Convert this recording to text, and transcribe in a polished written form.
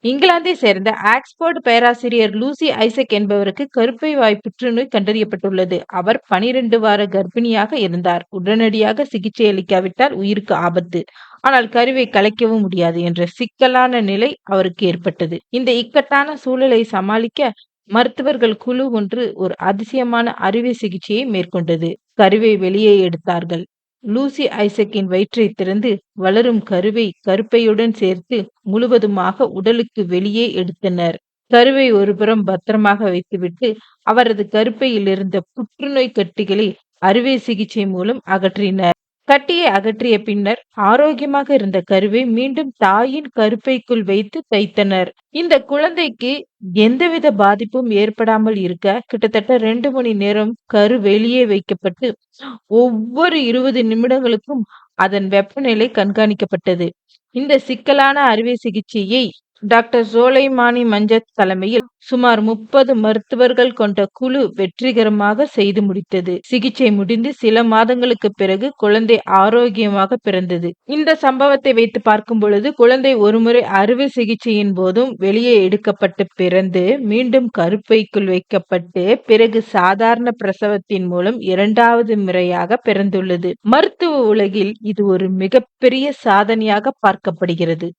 இங்கிலாந்தை சேர்ந்த ஆக்ஸ்போர்டு பேராசிரியர் லூசி ஐசக் என்பவருக்கு கருப்பை வாய் புற்றுநோய் கண்டறியப்பட்டுள்ளது. அவர் 12 வார கர்ப்பிணியாக இருந்தார். உடனடியாக சிகிச்சை அளிக்காவிட்டால் உயிருக்கு ஆபத்து. ஆனால் கருவை கலைக்கவும் முடியாது என்ற சிக்கலான நிலை அவருக்கு ஏற்பட்டது. இந்த இக்கட்டான சூழலை சமாளிக்க மருத்துவர்கள் குழு ஒன்று ஒரு அதிசயமான அறுவை சிகிச்சையை மேற்கொண்டது. கருவை வெளியே எடுத்தார்கள். லூசி ஐசக்கின் வயிற்றைத் திறந்து வளரும் கருப்பையுடன் சேர்த்து முழுவதுமாக உடலுக்கு வெளியே எடுத்தனர். கருவை ஒருபுறம் பத்திரமாக வைத்துவிட்டு அவரது கருப்பையில் இருந்த புற்றுநோய் கட்டிகளை அறுவை சிகிச்சை மூலம் அகற்றினர். கட்டியை அகற்றிய பின்னர் ஆரோக்கியமாக இருந்த கருவை மீண்டும் தாயின் கருப்பைக்குள் வைத்து தைத்தனர். இந்த குழந்தைக்கு எந்தவித பாதிப்பும் ஏற்படாமல் இருக்க கிட்டத்தட்ட 2 மணி நேரம் கரு வெளியே வைக்கப்பட்டு ஒவ்வொரு 20 நிமிடங்களுக்கும் அதன் வெப்பநிலை கண்காணிக்கப்பட்டது. இந்த சிக்கலான அறுவை சிகிச்சையை டாக்டர் சோலைமானி மஞ்சத் தலைமையில் சுமார் 30 மருத்துவர்கள் கொண்ட குழு வெற்றிகரமாக செய்து முடித்தது. சிகிச்சை முடிந்து சில மாதங்களுக்கு பிறகு குழந்தை ஆரோக்கியமாக பிறந்தது. இந்த சம்பவத்தை வைத்து பார்க்கும் பொழுது குழந்தை ஒருமுறை அறுவை சிகிச்சையின் போதும் வெளியே எடுக்கப்பட்டு பிறந்து மீண்டும் கருப்பைக்குள் வைக்கப்பட்டு பிறகு சாதாரண பிரசவத்தின் மூலம் 2வது முறையாக பிறந்துள்ளது. மருத்துவ உலகில் இது ஒரு மிகப்பெரிய சாதனையாக பார்க்கப்படுகிறது.